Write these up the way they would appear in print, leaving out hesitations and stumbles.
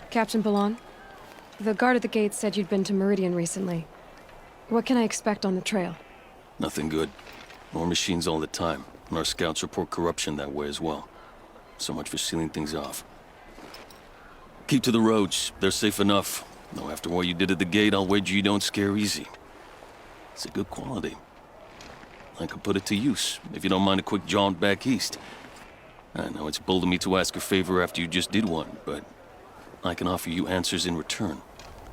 Captain Ballon? The guard at the gate said you'd been to Meridian recently. What can I expect on the trail? Nothing good. More machines all the time, and our scouts report corruption that way as well. So much for sealing things off. Keep to the roads. They're safe enough. Though after what you did at the gate, I'll wager you don't scare easy. It's a good quality. I could put it to use, if you don't mind a quick jaunt back east. I know it's bold of me to ask a favor after you just did one, but I can offer you answers in return.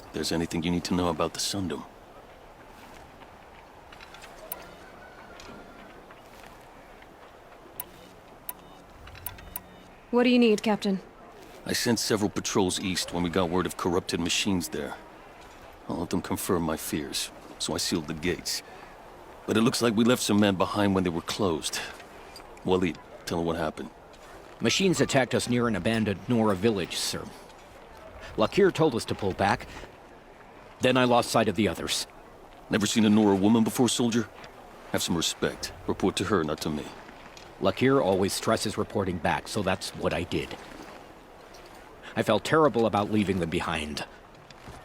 If there's anything you need to know about the Sundom. What do you need, Captain? I sent several patrols east when we got word of corrupted machines there. I'll let them confirm my fears, so I sealed the gates. But it looks like we left some men behind when they were closed. Waleed, tell them what happened. Machines attacked us near an abandoned Nora village, sir. Lakir told us to pull back. Then I lost sight of the others. Never seen a Nora woman before, soldier? Have some respect. Report to her, not to me. Lakir always stresses reporting back, so that's what I did. I felt terrible about leaving them behind.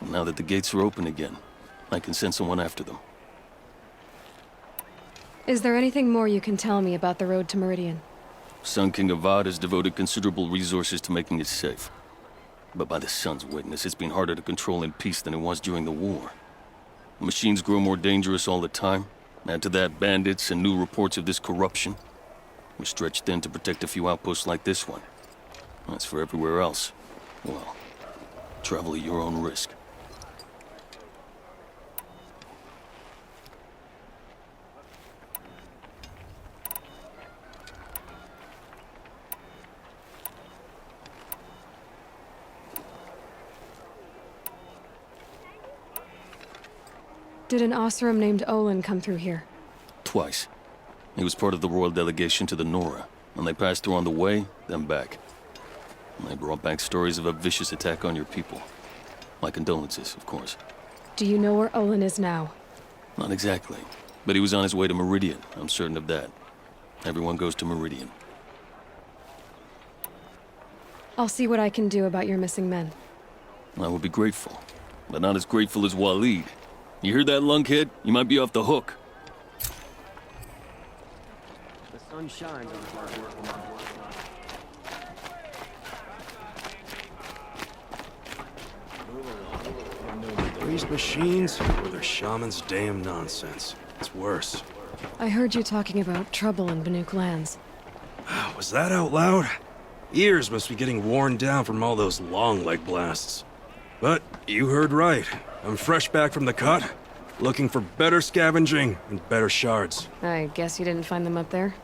Now that the gates are open again, I can send someone after them. Is there anything more you can tell me about the road to Meridian? Sun King Avad has devoted considerable resources to making it safe. But by the Sun's witness, it's been harder to control in peace than it was during the war. The machines grow more dangerous all the time. Add to that bandits and new reports of this corruption. We're stretched thin to protect a few outposts like this one. As for everywhere else, well, travel at your own risk. Did an Oseram named Olin come through here? Twice. He was part of the royal delegation to the Nora, and they passed through on the way, then back. And they brought back stories of a vicious attack on your people. My condolences, of course. Do you know where Olin is now? Not exactly, but he was on his way to Meridian, I'm certain of that. Everyone goes to Meridian. I'll see what I can do about your missing men. I would be grateful, but not as grateful as Waleed. You hear that, lunkhead? You might be off the hook. The sun shines on hard work. These machines, or their shaman's damn nonsense. It's worse. I heard you talking about trouble in Banuk lands. Was that out loud? Ears must be getting worn down from all those long leg blasts. But you heard right. I'm fresh back from the cut, looking for better scavenging and better shards. I guess you didn't find them up there?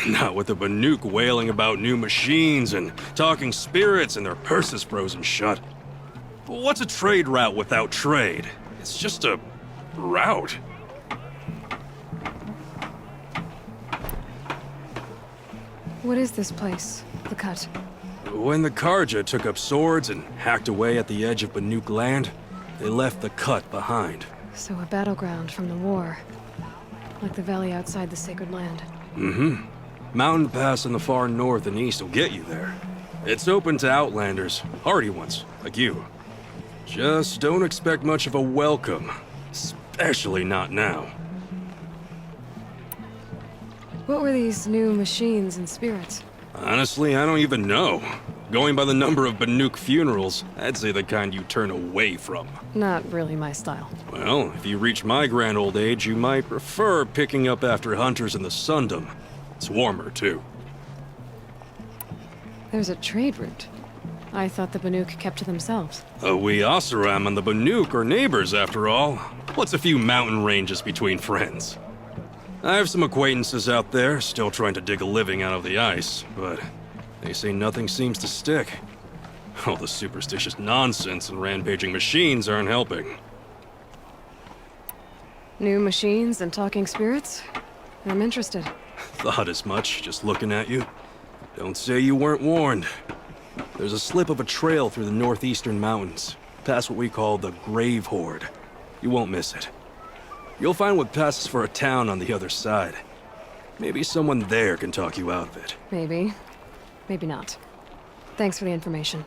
Not with the Banuk wailing about new machines and talking spirits and their purses frozen shut. What's a trade route without trade? It's just a route. What is this place? The Cut? When the Karja took up swords and hacked away at the edge of Banuk land, they left the Cut behind. So a battleground from the war. Like the valley outside the Sacred Land. Mm-hmm. Mountain Pass in the far north and east will get you there. It's open to outlanders, hardy ones, like you. Just don't expect much of a welcome. Especially not now. What were these new machines and spirits? Honestly, I don't even know. Going by the number of Banuk funerals, I'd say the kind you turn away from. Not really my style. Well, if you reach my grand old age, you might prefer picking up after hunters in the Sundom. It's warmer, too. There's a trade route. I thought the Banuk kept to themselves. We Oseram and the Banuk are neighbors, after all. What's a few mountain ranges between friends? I have some acquaintances out there, still trying to dig a living out of the ice, but they say nothing seems to stick. All the superstitious nonsense and rampaging machines aren't helping. New machines and talking spirits? I'm interested. Thought as much, just looking at you. Don't say you weren't warned. There's a slip of a trail through the northeastern mountains, past what we call the Grave Horde. You won't miss it. You'll find what passes for a town on the other side. Maybe someone there can talk you out of it. Maybe. Maybe not. Thanks for the information.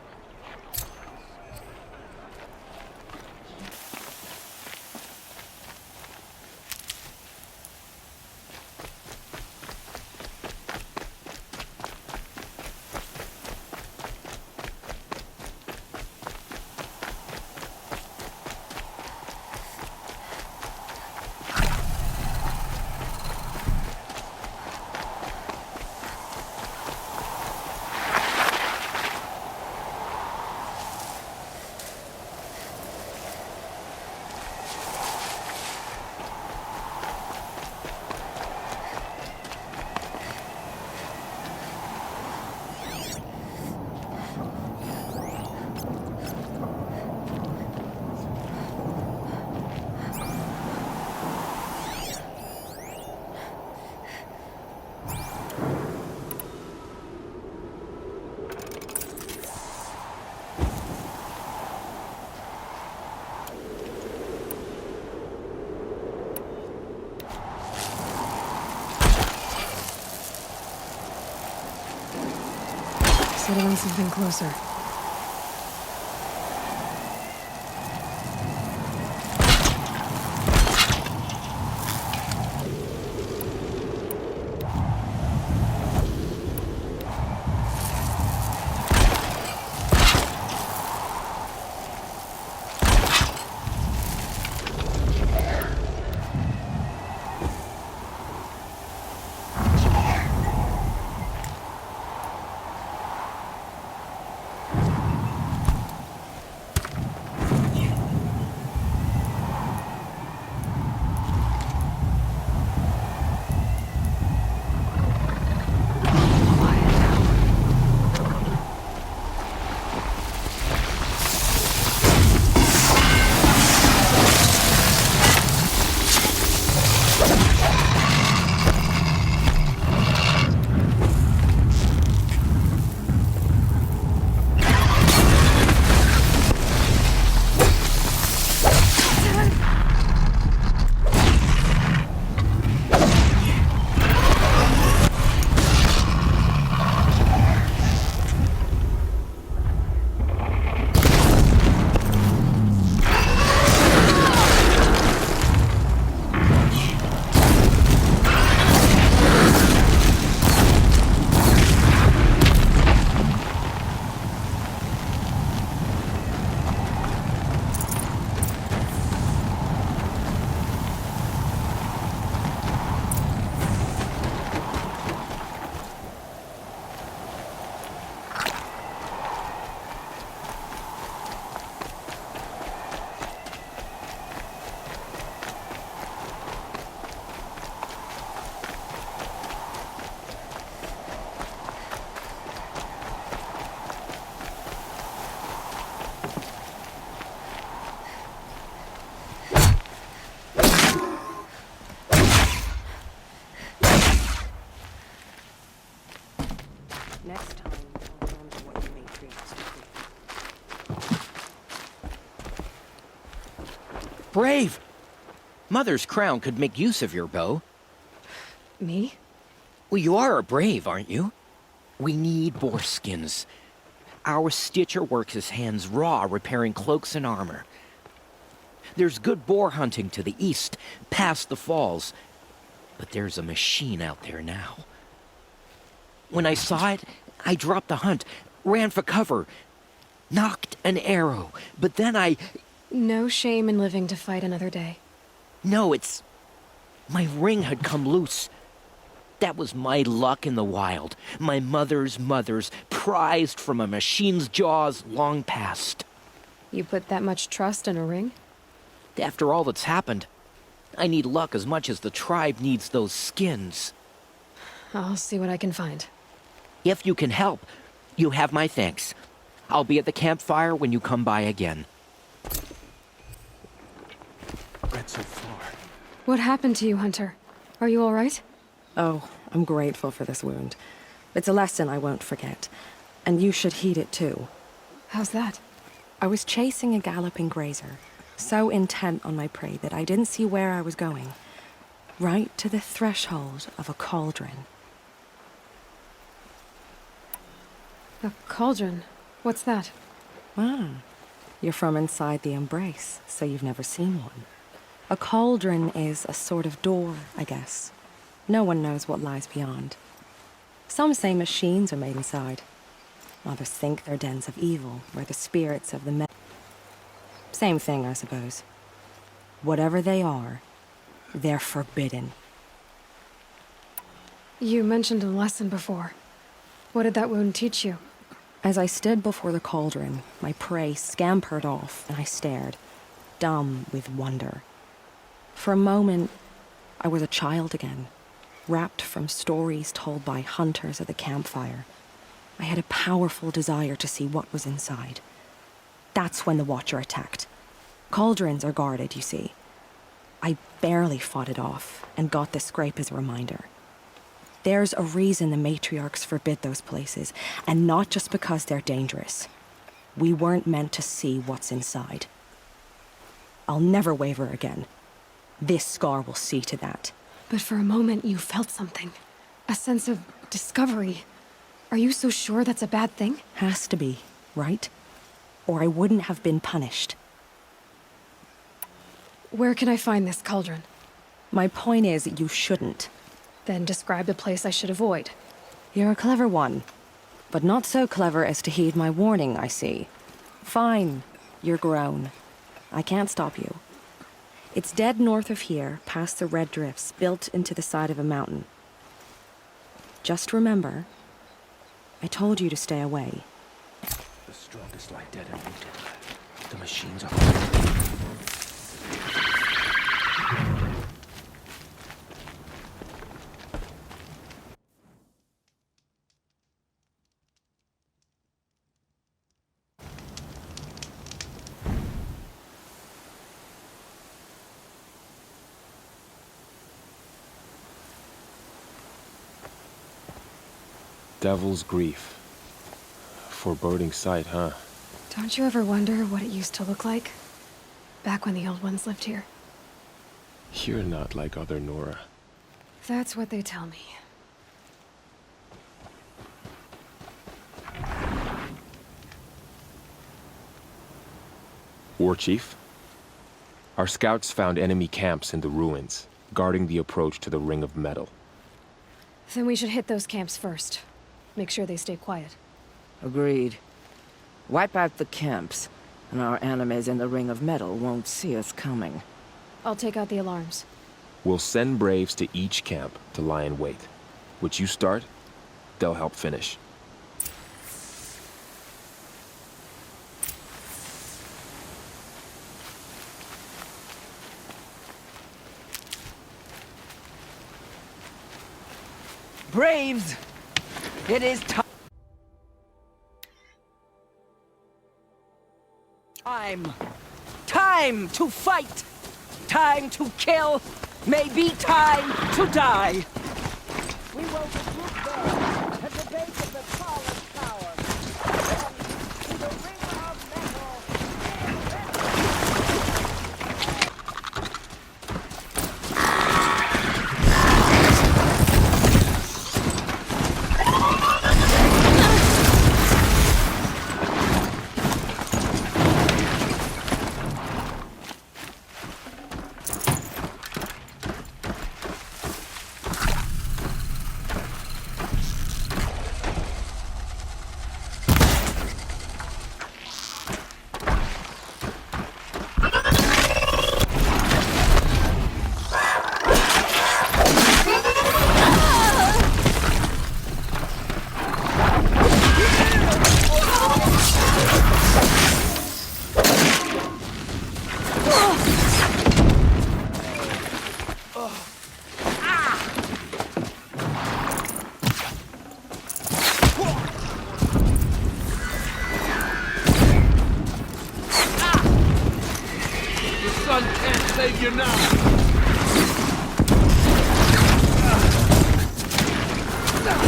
to run something closer. Next time, I'll remember what you made previously. Brave! Mother's crown could make use of your bow. Me? Well, you are a brave, aren't you? We need boar skins. Our stitcher works his hands raw repairing cloaks and armor. There's good boar hunting to the east, past the falls. But there's a machine out there now. When I saw it, I dropped the hunt, ran for cover, knocked an arrow, but then No shame in living to fight another day. No, it's... my ring had come loose. That was my luck in the wild. My mother's prized from a machine's jaws long past. You put that much trust in a ring? After all that's happened, I need luck as much as the tribe needs those skins. I'll see what I can find. If you can help, you have my thanks. I'll be at the campfire when you come by again. Read so far. What happened to you, Hunter? Are you all right? Oh, I'm grateful for this wound. It's a lesson I won't forget. And you should heed it too. How's that? I was chasing a galloping grazer, so intent on my prey that I didn't see where I was going. Right to the threshold of a cauldron. A cauldron? What's that? Ah, you're from inside the embrace, so you've never seen one. A cauldron is a sort of door, I guess. No one knows what lies beyond. Some say machines are made inside. Others think they're dens of evil, where the spirits of the men... Same thing, I suppose. Whatever they are, they're forbidden. You mentioned a lesson before. What did that wound teach you? As I stood before the cauldron, my prey scampered off, and I stared, dumb with wonder. For a moment, I was a child again, wrapped from stories told by hunters at the campfire. I had a powerful desire to see what was inside. That's when the Watcher attacked. Cauldrons are guarded, you see. I barely fought it off, and got the scrape as a reminder. There's a reason the matriarchs forbid those places, and not just because they're dangerous. We weren't meant to see what's inside. I'll never waver again. This scar will see to that. But for a moment you felt something. A sense of discovery. Are Are you so sure that's a bad thing? Has to be, right? Or I wouldn't have been punished. Where can I find this cauldron? My point is, you shouldn't. Then describe the place I should avoid. You're a clever one. But not so clever as to heed my warning, I see. Fine. You're grown. I can't stop you. It's dead north of here, past the red drifts, built into the side of a mountain. Just remember, I told you to stay away. The strongest lie dead and rooted. The machines are... Devil's Grief. Foreboding sight, huh? Don't you ever wonder what it used to look like? Back when the old ones lived here. You're not like other Nora. That's what they tell me. War Chief? Our scouts found enemy camps in the ruins, guarding the approach to the Ring of Metal. Then we should hit those camps first. Make sure they stay quiet. Agreed. Wipe out the camps, and our enemies in the Ring of Metal won't see us coming. I'll take out the alarms. We'll send Braves to each camp to lie in wait. Which you start, they'll help finish. Braves! It is time to fight! Time to kill! Maybe time to die! We will regroup there, at the base of the tallest tower. Then to the Ring of Metal.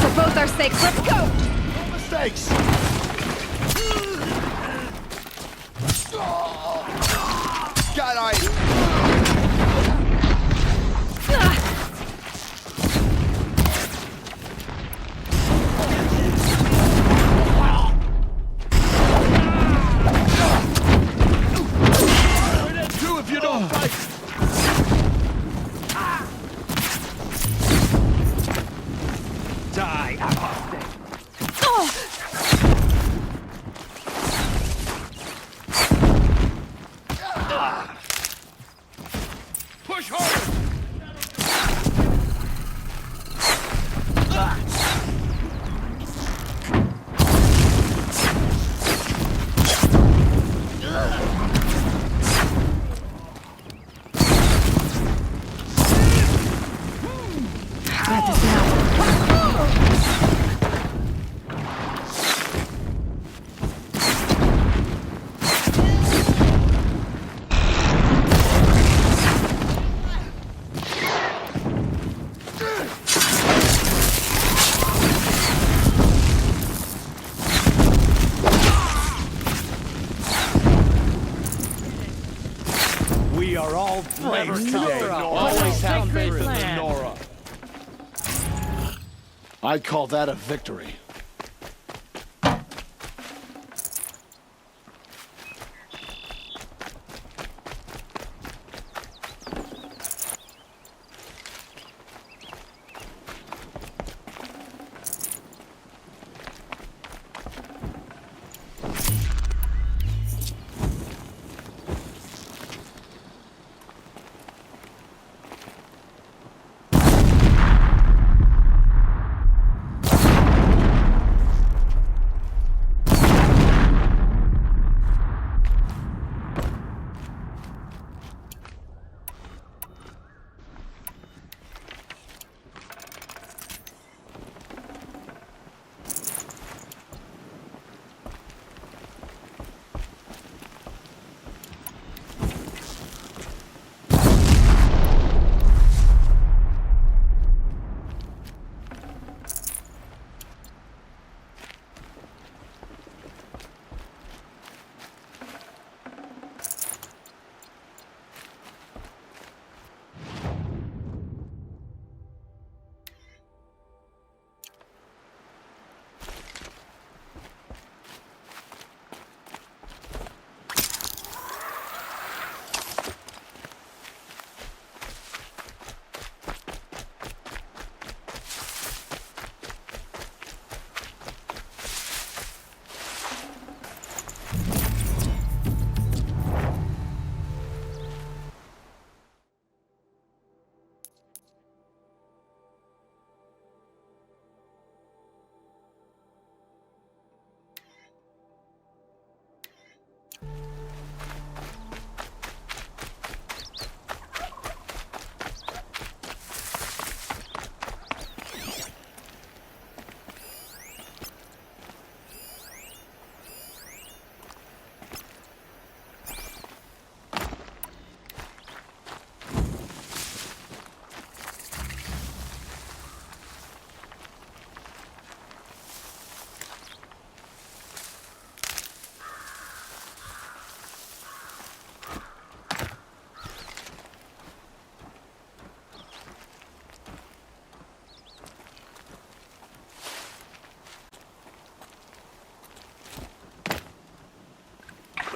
For both our sakes, let's go! No mistakes! Got ice! We're dead too if you don't fight! Die, apostate! Push harder! Got this now. We are all braves today. Always have been Nora. I call that a victory.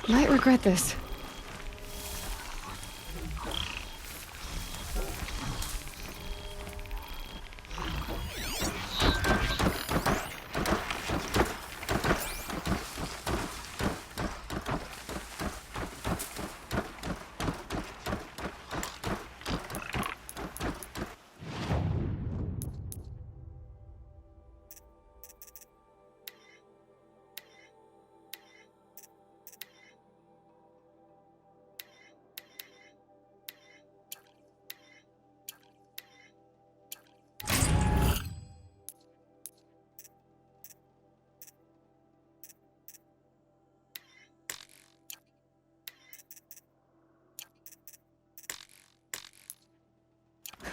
Might regret this.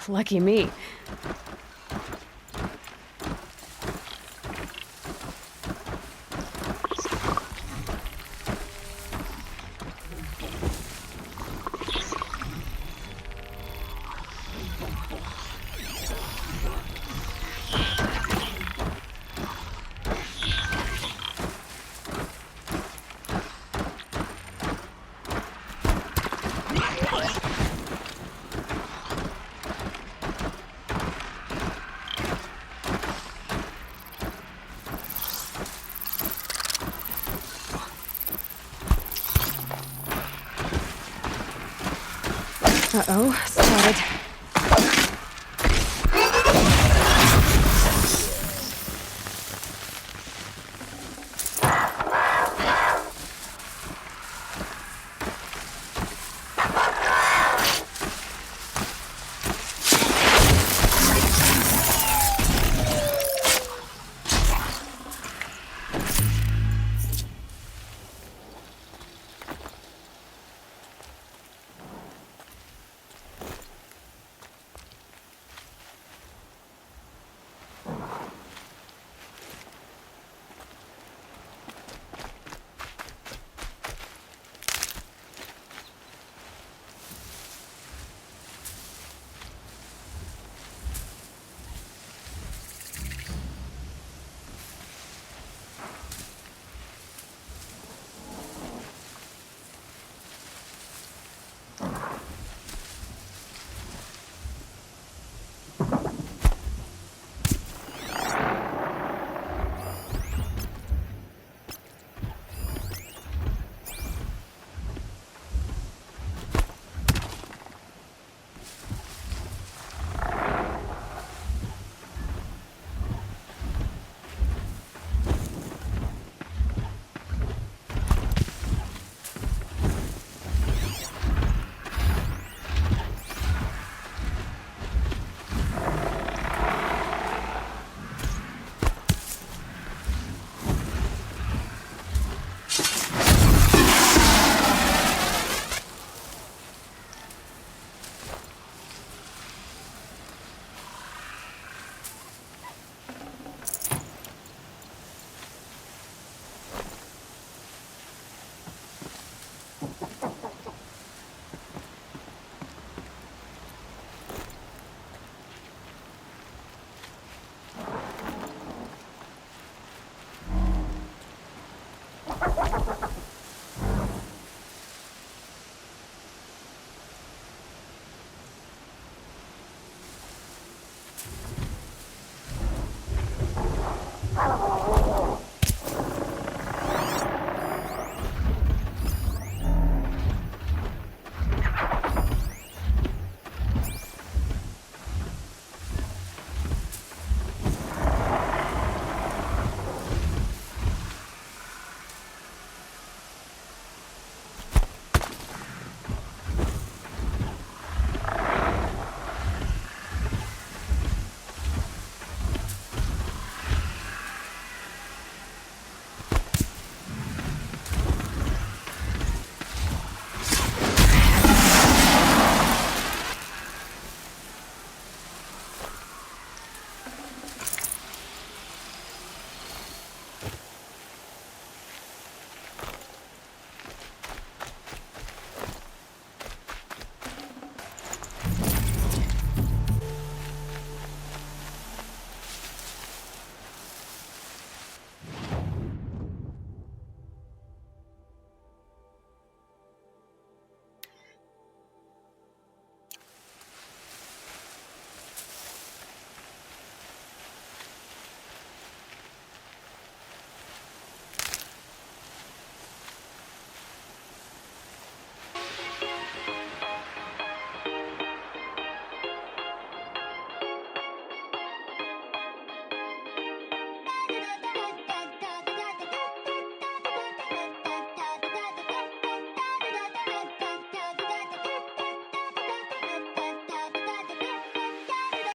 Lucky me. Uh-oh, spotted.